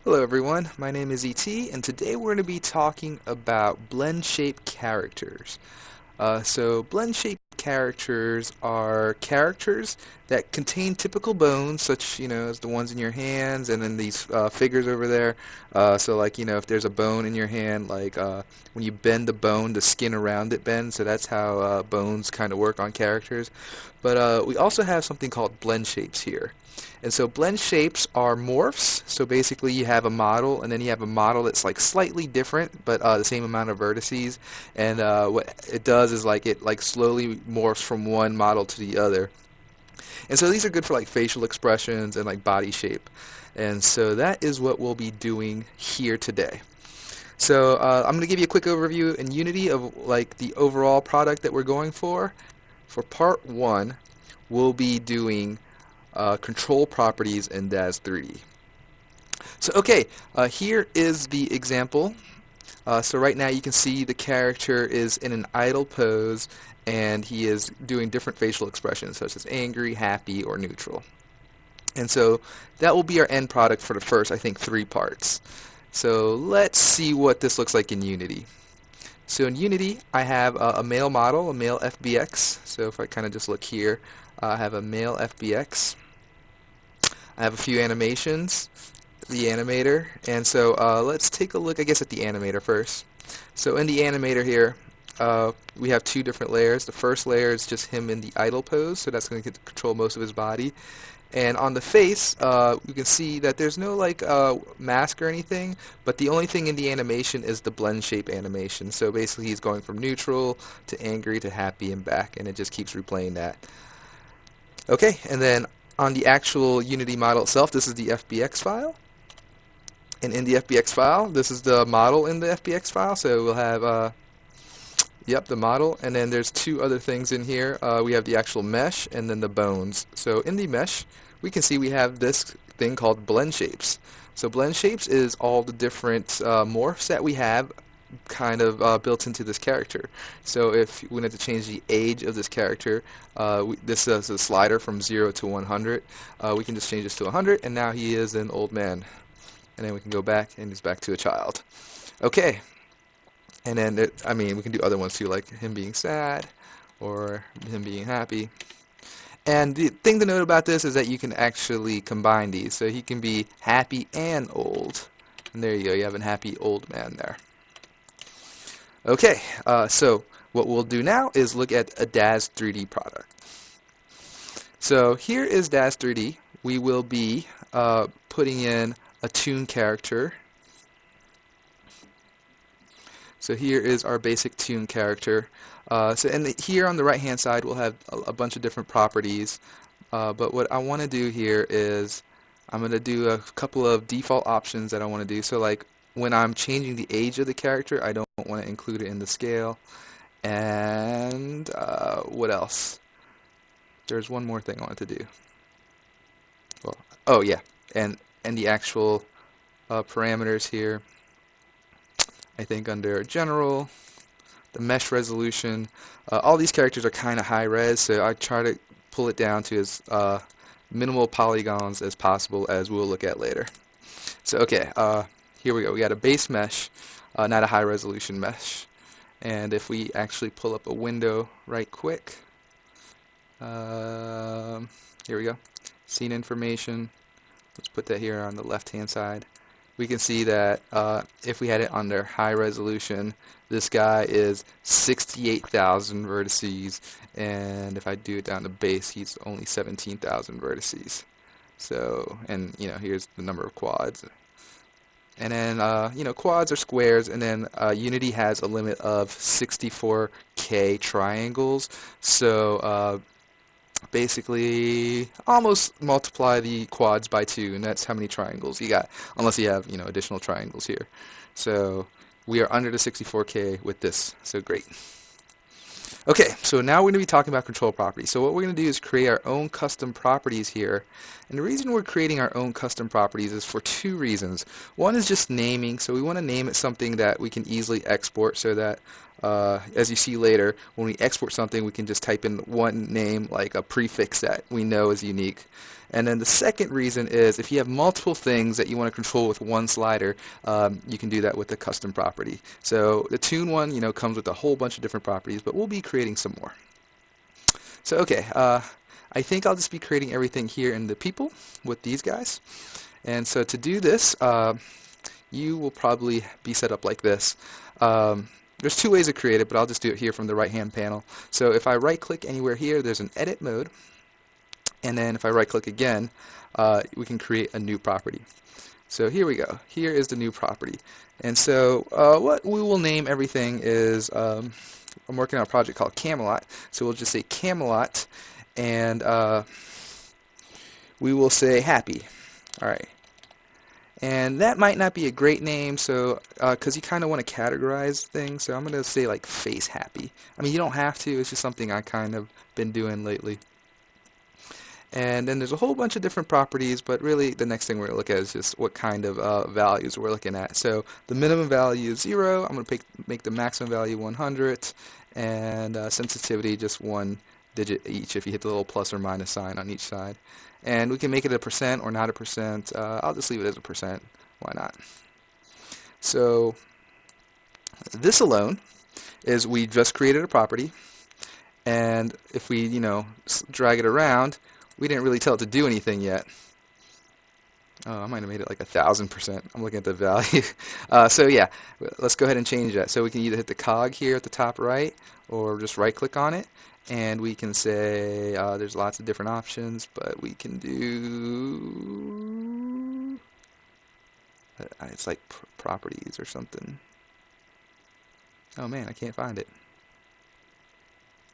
Hello everyone, my name is ET, and today we're going to be talking about Blendshape characters. Blendshape characters are characters that contain typical bones, such, as the ones in your hands, and then these figures over there. If there's a bone in your hand, when you bend the bone, the skin around it bends, so that's how bones kind of work on characters. But we also have something called blend shapes here. And so blend shapes are morphs. So basically you have a model and then you have a model that's like slightly different but the same amount of vertices. And what it does is it slowly morphs from one model to the other. And so these are good for like facial expressions and like body shape. And so that is what we'll be doing here today. I'm going to give you a quick overview in Unity of like the overall product that we're going for. For part one, we'll be doing control properties in DAZ 3D. Here is the example. So right now you can see the character is in an idle pose and he is doing different facial expressions such as angry, happy, or neutral. And so that will be our end product for the first, I think, 3 parts. So let's see what this looks like in Unity. So in Unity, I have a male model, a male FBX. So if I kind of just look here, I have a male FBX. I have a few animations, the animator, and so let's take a look, I guess, at the animator first. So in the animator here, we have 2 different layers. The first layer is just him in the idle pose, so that's going to control most of his body. And on the face, you can see that there's no mask or anything, but the only thing in the animation is the blend shape animation. So basically he's going from neutral to angry to happy and back, and it just keeps replaying that. Okay, and then on the actual Unity model itself, this is the FBX file. And in the FBX file, this is the model in the FBX file. So we'll have, the model. And then there's 2 other things in here. We have the actual mesh and then the bones. So in the mesh, we can see we have this thing called blend shapes. So blend shapes is all the different morphs that we have kind of built into this character. So if we wanted to change the age of this character, this is a slider from 0 to 100. We can just change this to 100, and now he is an old man. And then we can go back, and he's back to a child. Okay. And then, we can do other ones too, like him being sad or him being happy. And the thing to note about this is that you can actually combine these. So he can be happy and old. And there you go, you have a happy old man there. Okay, so what we'll do now is look at a DAZ 3D product. So here is DAZ 3D. We will be putting in a toon character. So here is our basic toon character. Here on the right hand side we'll have a bunch of different properties. But what I want to do here is I'm going to do a couple of default options that I want to do. So like when I'm changing the age of the character, I don't want to include it in the scale. And what else? There's one more thing I want to do. Well, oh yeah, and the actual parameters here. I think under general, the mesh resolution, all these characters are kind of high res, so I try to pull it down to as minimal polygons as possible, as we'll look at later. So okay, here we go. We got a base mesh, not a high resolution mesh. And if we actually pull up a window right quick, here we go, scene information. Let's put that here on the left hand side. We can see that if we had it under high resolution, this guy is 68,000 vertices, and if I do it down to base, he's only 17,000 vertices. So, and here's the number of quads. And then, quads are squares, and then Unity has a limit of 64K triangles. So basically almost multiply the quads by 2, and that's how many triangles you got, unless you have additional triangles here. So we are under the 64K with this, so great. Okay, so now we're going to be talking about control properties. So what we're going to do is create our own custom properties here. And the reason we're creating our own custom properties is for 2 reasons. One is just naming. So we want to name it something that we can easily export so that As you see later, when we export something, we can just type in one name, like a prefix that we know is unique. And then the second reason is if you have multiple things that you want to control with one slider, you can do that with a custom property. So the tune one, comes with a whole bunch of different properties, but we'll be creating some more. So okay, I think I'll just be creating everything here in the people with these guys. And so to do this, you will probably be set up like this. There's two ways to create it, but I'll just do it here from the right-hand panel. So if I right-click anywhere here, there's an edit mode. And then if I right-click again, we can create a new property. So here we go. Here is the new property. And so what we will name everything is, I'm working on a project called Camelot. So we'll just say Camelot, and we will say happy. All right. And that might not be a great name, so because you kind of want to categorize things, so I'm going to say like face happy. I mean, you don't have to, it's just something I kind of been doing lately. And then there's a whole bunch of different properties, but really the next thing we're going to look at is just what kind of values we're looking at. So the minimum value is 0, I'm going to make the maximum value 100, and sensitivity just 1 digit each if you hit the little plus or minus sign on each side. And we can make it a percent or not a percent. I'll just leave it as a percent. Why not? So this alone is we just created a property, and if we, drag it around, we didn't really tell it to do anything yet. Oh, I might have made it like 1,000%. I'm looking at the value. So yeah, let's go ahead and change that. So we can either hit the cog here at the top right, or just right-click on it, and we can say there's lots of different options, but we can do it's like properties or something. Oh man, I can't find it.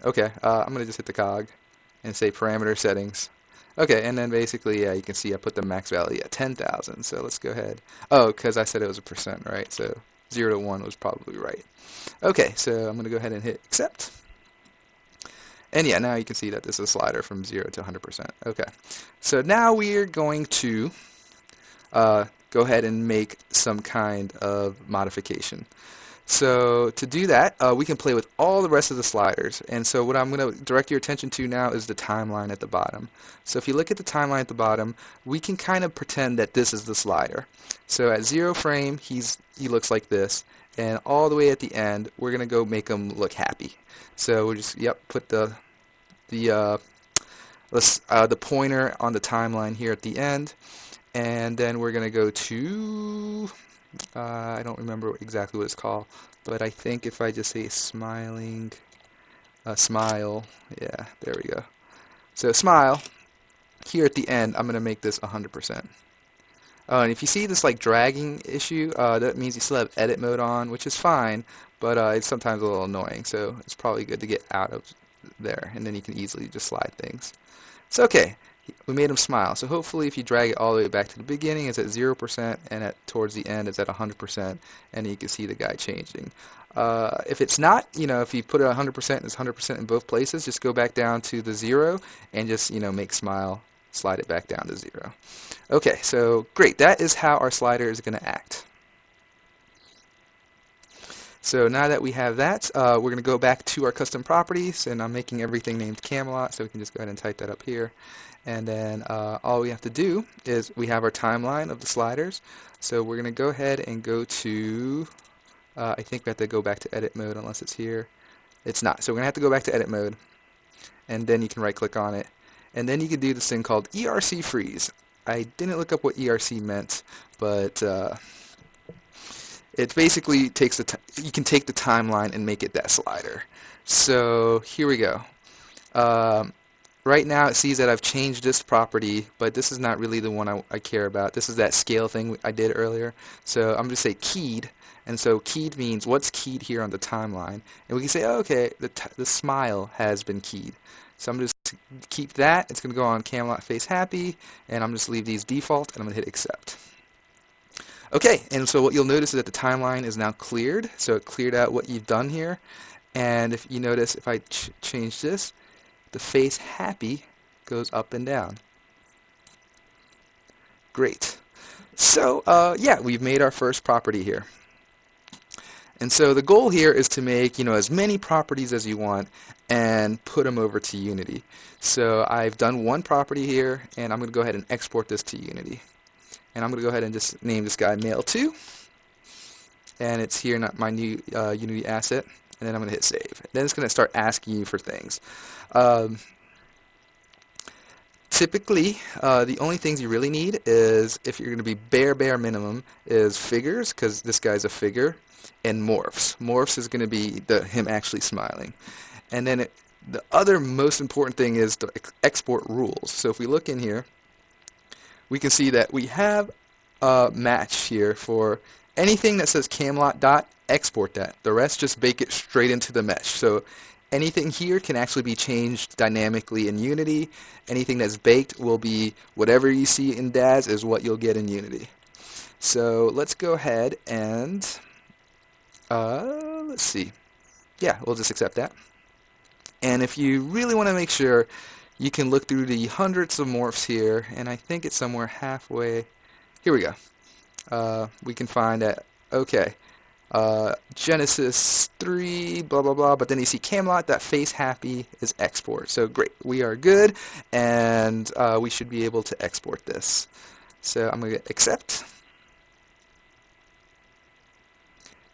Okay, I'm gonna just hit the cog and say parameter settings. Okay, and then basically, yeah, you can see I put the max value at 10,000. So let's go ahead. Oh, because I said it was a percent, right? So 0 to 1 was probably right. Okay, so I'm going to go ahead and hit accept. And yeah, now you can see that this is a slider from 0 to 100%. Okay, so now we're going to go ahead and make some kind of modification. So to do that, we can play with all the rest of the sliders. And so what I'm going to direct your attention to now is the timeline at the bottom. So if you look at the timeline at the bottom, we can kind of pretend that this is the slider. So at 0 frame, he looks like this. And all the way at the end, we're going to go make him look happy. So we'll just, put the pointer on the timeline here at the end. And then we're going to go to... I don't remember exactly what it's called, but I think if I just say smile, yeah, there we go. So smile, here at the end, I'm going to make this 100%. And if you see this like dragging issue, that means you still have edit mode on, which is fine, but it's sometimes a little annoying, so it's probably good to get out of there, and then you can easily just slide things. So okay. We made him smile. So hopefully if you drag it all the way back to the beginning, it's at 0%, and towards the end, it's at 100%, and you can see the guy changing. If it's not, if you put it at 100% and it's 100% in both places, just go back down to the 0 and just, make smile, slide it back down to 0. Okay, so great. That is how our slider is going to act. So now that we have that, we're going to go back to our custom properties, and I'm making everything named Camelot, so we can just go ahead and type that up here. And then all we have to do is we have our timeline of the sliders. So we're going to go ahead and go to, I think we have to go back to edit mode unless it's here. It's not. So we're going to have to go back to edit mode, and then you can right click on it. And then you can do this thing called ERC freeze. I didn't look up what ERC meant, but it basically takes you can take the timeline and make it that slider. So here we go. Right now it sees that I've changed this property, but this is not really the one I care about. This is that scale thing I did earlier. So I'm going to say keyed, and so keyed means what's keyed here on the timeline. And we can say, oh, okay, the smile has been keyed. So I'm just going to keep that. It's going to go on Camelot face happy, and I'm just leave these default, and I'm going to hit accept. Okay, and so what you'll notice is that the timeline is now cleared. So it cleared out what you've done here. And if you notice, if I change this, the face happy goes up and down. Great. So yeah, we've made our first property here. And so the goal here is to make, as many properties as you want and put them over to Unity. So I've done one property here, and I'm going to go ahead and export this to Unity. And I'm going to go ahead and just name this guy Mail2, and it's here, not my new Unity asset. And then I'm going to hit save. Then it's going to start asking you for things. Um, Typically, the only things you really need is, if you're going to be bare minimum, is figures, because this guy's a figure, and morphs. Morphs is going to be him actually smiling. And then the other most important thing is the export rules. So if we look in here, we can see that we have a match here for anything that says Camelot dot, export that. The rest just bake it straight into the mesh. So anything here can actually be changed dynamically in Unity. Anything that's baked will be whatever you see in DAZ is what you'll get in Unity. So let's go ahead and let's see. Yeah, we'll just accept that. And if you really want to make sure, you can look through the hundreds of morphs here, and I think it's somewhere halfway. Here we go. We can find that, okay, Genesis 3, blah, blah, blah, but then you see Camelot, that face happy is export. So great, we are good, and we should be able to export this. So I'm going to accept.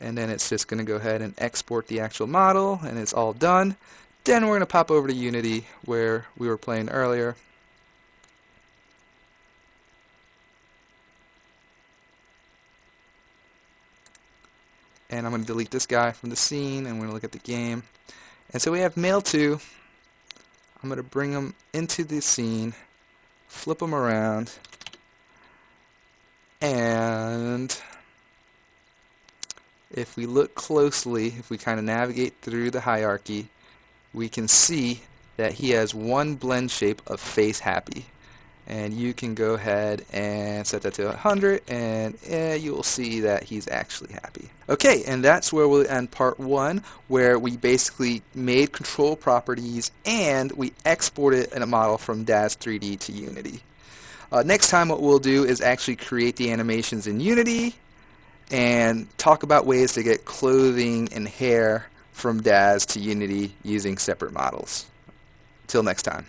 And then it's just going to go ahead and export the actual model, and it's all done. Then we're going to pop over to Unity, where we were playing earlier. And I'm going to delete this guy from the scene, and we're going to look at the game. And so we have Mail2. I'm going to bring him into the scene, flip him around, and if we look closely, if we kind of navigate through the hierarchy, we can see that he has one blend shape of face happy. And you can go ahead and set that to 100, and you will see that he's actually happy. Okay, and that's where we'll end part 1, where we basically made control properties and we exported a model from DAZ 3D to Unity. Next time what we'll do is actually create the animations in Unity and talk about ways to get clothing and hair from DAZ to Unity using separate models. Till next time.